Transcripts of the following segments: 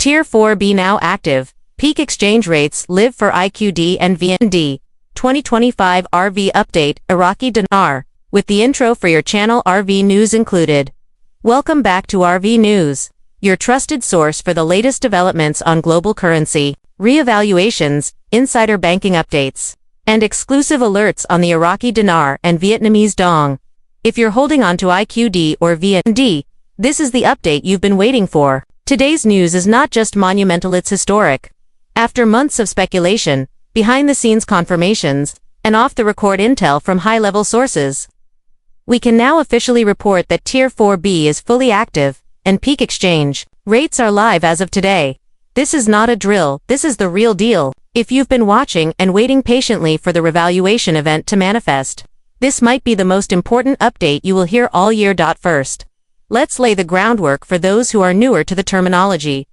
Tier 4B now active. Peak exchange rates live for IQD and VND. 2025 RV update, Iraqi Dinar, with the intro for your channel RV News included. Welcome back to RV News, your trusted source for the latest developments on global currency, reevaluations, insider banking updates, and exclusive alerts on the Iraqi Dinar and Vietnamese Dong. If you're holding on to IQD or VND, this is the update you've been waiting for. Today's news is not just monumental, it's historic. After months of speculation, behind-the-scenes confirmations, and off-the-record intel from high-level sources, we can now officially report that Tier 4B is fully active, and peak exchange rates are live as of today. This is not a drill, this is the real deal. If you've been watching and waiting patiently for the revaluation event to manifest, this might be the most important update you will hear all year. First, let's lay the groundwork for those who are newer to the terminology.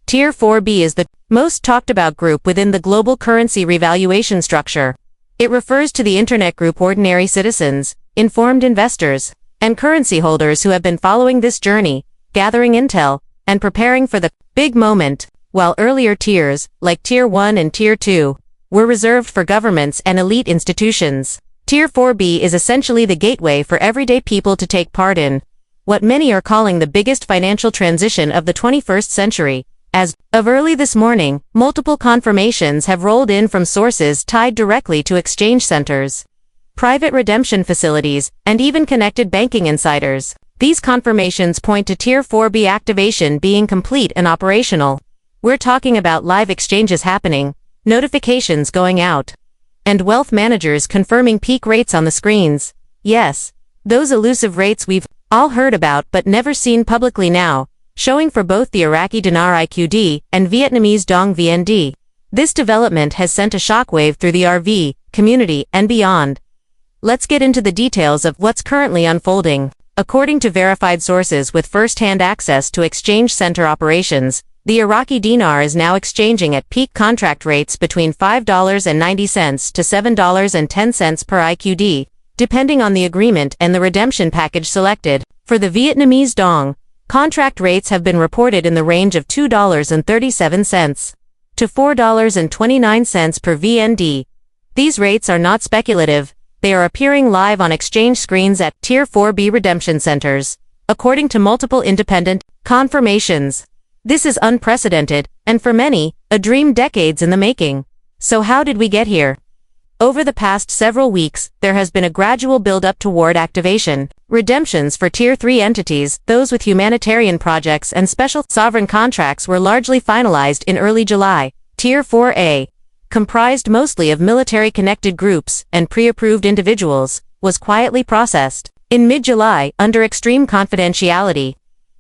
Tier 4B is the most talked about group within the global currency revaluation structure. It refers to the internet group ordinary citizens, informed investors, and currency holders who have been following this journey, gathering intel, and preparing for the big moment, while earlier tiers, like Tier 1 and Tier 2, were reserved for governments and elite institutions. Tier 4B is essentially the gateway for everyday people to take part in what many are calling the biggest financial transition of the 21st century. As of early this morning, multiple confirmations have rolled in from sources tied directly to exchange centers, private redemption facilities, and even connected banking insiders. These confirmations point to Tier 4B activation being complete and operational. We're talking about live exchanges happening, notifications going out, and wealth managers confirming peak rates on the screens. Yes, those elusive rates we've all heard about but never seen publicly now, showing for both the Iraqi Dinar IQD and Vietnamese Dong VND. This development has sent a shockwave through the RV community and beyond. Let's get into the details of what's currently unfolding. According to verified sources with first-hand access to exchange center operations, the Iraqi Dinar is now exchanging at peak contract rates between $5.90 to $7.10 per IQD, depending on the agreement and the redemption package selected. For the Vietnamese Dong, contract rates have been reported in the range of $2.37 to $4.29 per VND. These rates are not speculative, they are appearing live on exchange screens at Tier 4B redemption centers, according to multiple independent confirmations. This is unprecedented, and for many, a dream decades in the making. So how did we get here? Over the past several weeks, there has been a gradual build-up toward activation. Redemptions for Tier 3 entities, those with humanitarian projects and special sovereign contracts, were largely finalized in early July. Tier 4A, comprised mostly of military-connected groups and pre-approved individuals, was quietly processed in mid-July under extreme confidentiality.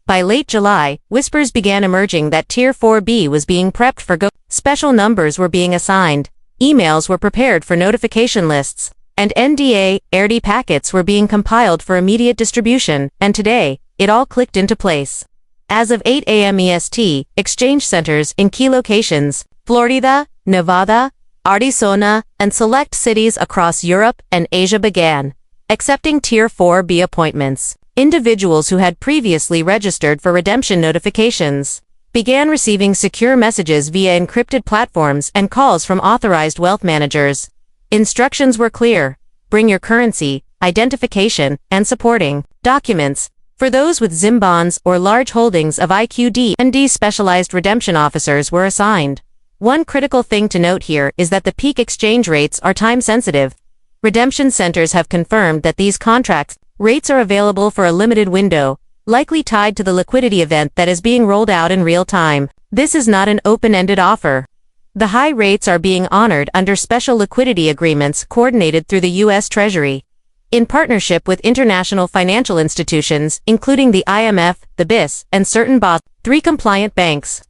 By late July, whispers began emerging that Tier 4B was being prepped for go. Special numbers were being assigned. Emails were prepared for notification lists, and NDA/RD packets were being compiled for immediate distribution, and today, it all clicked into place. As of 8 a.m. EST, exchange centers in key locations, Florida, Nevada, Arizona, and select cities across Europe and Asia began accepting Tier 4B appointments. Individuals who had previously registered for redemption notifications began receiving secure messages via encrypted platforms and calls from authorized wealth managers. Instructions were clear: bring your currency, identification, and supporting documents. For those with ZIM bonds or large holdings of IQD and VND, specialized redemption officers were assigned. One critical thing to note here is that the peak exchange rates are time-sensitive. Redemption centers have confirmed that these contract rates are available for a limited window, likely tied to the liquidity event that is being rolled out in real time. This is not an open-ended offer. The high rates are being honored under special liquidity agreements coordinated through the U.S. Treasury, in partnership with international financial institutions, including the IMF, the BIS, and certain Basel III compliant banks.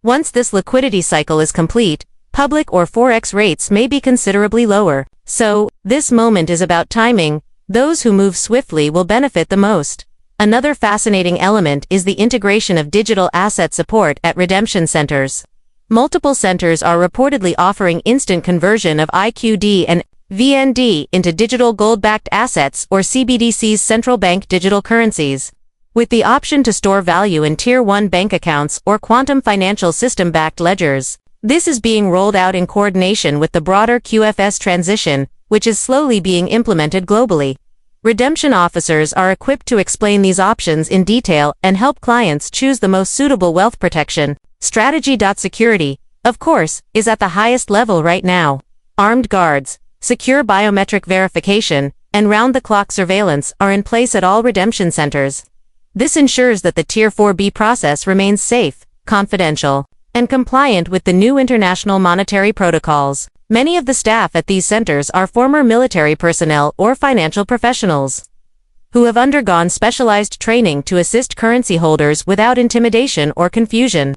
Once this liquidity cycle is complete, public or forex rates may be considerably lower. So, this moment is about timing. Those who move swiftly will benefit the most. Another fascinating element is the integration of digital asset support at redemption centers. Multiple centers are reportedly offering instant conversion of IQD and VND into digital gold-backed assets or CBDC's central bank digital currencies. with the option to store value in Tier 1 bank accounts or quantum financial system-backed ledgers. This is being rolled out in coordination with the broader QFS transition, which is slowly being implemented globally. Redemption officers are equipped to explain these options in detail and help clients choose the most suitable wealth protection strategy. Security, of course, is at the highest level right now. Armed guards, secure biometric verification, and round-the-clock surveillance are in place at all redemption centers. This ensures that the Tier 4B process remains safe, confidential, and compliant with the new international monetary protocols. Many of the staff at these centers are former military personnel or financial professionals who have undergone specialized training to assist currency holders without intimidation or confusion.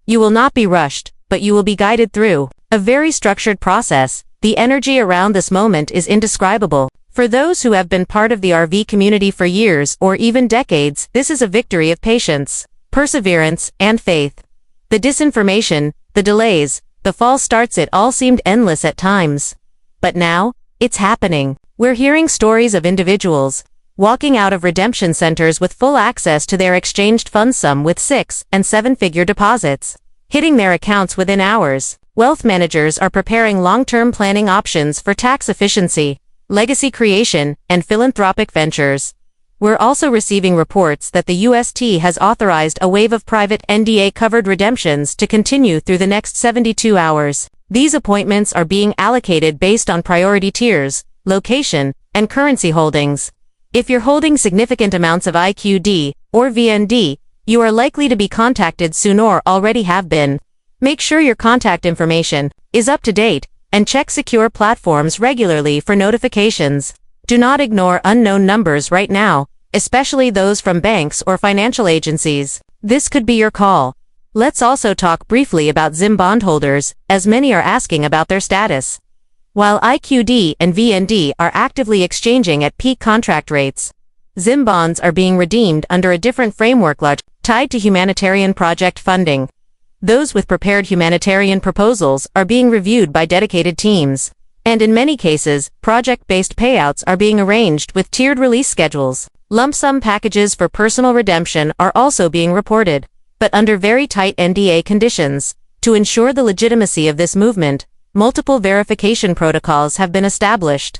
You will not be rushed, but you will be guided through a very structured process. The energy around this moment is indescribable. For those who have been part of the RV community for years or even decades, this is a victory of patience, perseverance, and faith. The disinformation, the delays, the false starts, it all seemed endless at times. But now, it's happening. We're hearing stories of individuals walking out of redemption centers with full access to their exchanged funds, some with 6- and 7-figure deposits, hitting their accounts within hours. Wealth managers are preparing long-term planning options for tax efficiency, legacy creation, and philanthropic ventures. We're also receiving reports that the UST has authorized a wave of private NDA-covered redemptions to continue through the next 72 hours. These appointments are being allocated based on priority tiers, location, and currency holdings. If you're holding significant amounts of IQD or VND, you are likely to be contacted soon or already have been. Make sure your contact information is up to date and check secure platforms regularly for notifications. Do not ignore unknown numbers right now, especially those from banks or financial agencies. This could be your call. Let's also talk briefly about ZIM bondholders, as many are asking about their status. While IQD and VND are actively exchanging at peak contract rates, ZIM bonds are being redeemed under a different framework largely tied to humanitarian project funding. Those with prepared humanitarian proposals are being reviewed by dedicated teams. And in many cases, project-based payouts are being arranged with tiered release schedules. Lump sum packages for personal redemption are also being reported, but under very tight NDA conditions. To ensure the legitimacy of this movement, multiple verification protocols have been established.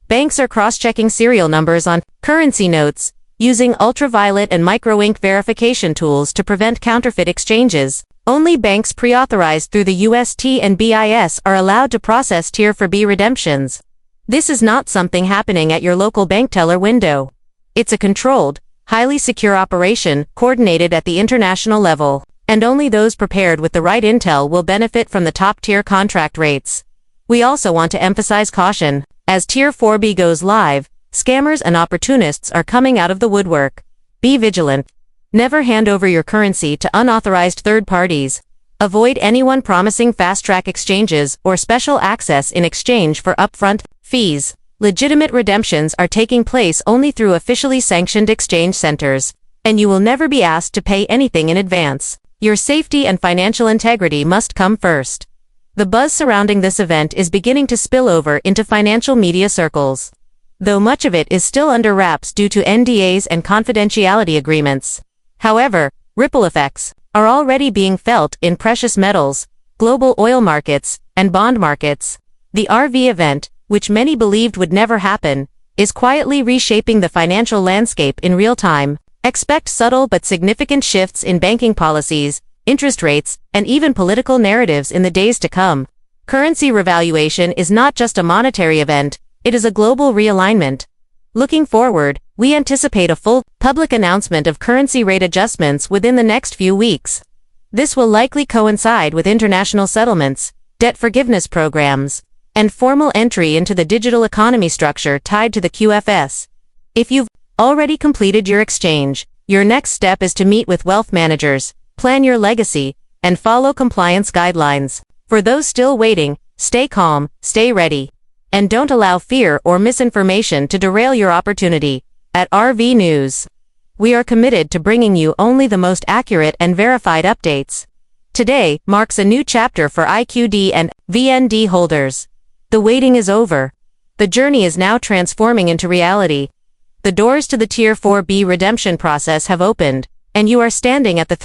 Banks are cross-checking serial numbers on currency notes, using ultraviolet and micro-ink verification tools to prevent counterfeit exchanges. Only banks pre-authorized through the UST and BIS are allowed to process Tier 4B redemptions. This is not something happening at your local bank teller window. It's a controlled, highly secure operation coordinated at the international level, and only those prepared with the right intel will benefit from the top-tier contract rates. We also want to emphasize caution. As Tier 4B goes live, scammers and opportunists are coming out of the woodwork. Be vigilant. Never hand over your currency to unauthorized third parties. Avoid anyone promising fast-track exchanges or special access in exchange for upfront fees. Legitimate redemptions are taking place only through officially sanctioned exchange centers, and you will never be asked to pay anything in advance. Your safety and financial integrity must come first. The buzz surrounding this event is beginning to spill over into financial media circles, though much of it is still under wraps due to NDAs and confidentiality agreements. However, ripple effects are already being felt in precious metals, global oil markets, and bond markets. The RV event, which many believed would never happen, is quietly reshaping the financial landscape in real time. Expect subtle but significant shifts in banking policies, interest rates, and even political narratives in the days to come. Currency revaluation is not just a monetary event, it is a global realignment. Looking forward, we anticipate a full, public announcement of currency rate adjustments within the next few weeks. This will likely coincide with international settlements, debt forgiveness programs, and formal entry into the digital economy structure tied to the QFS. If you've already completed your exchange, your next step is to meet with wealth managers, plan your legacy, and follow compliance guidelines. For those still waiting, stay calm, stay ready, and don't allow fear or misinformation to derail your opportunity. At RV News, we are committed to bringing you only the most accurate and verified updates. Today marks a new chapter for IQD and VND holders. The waiting is over. The journey is now transforming into reality. The doors to the Tier 4B redemption process have opened, and you are standing at the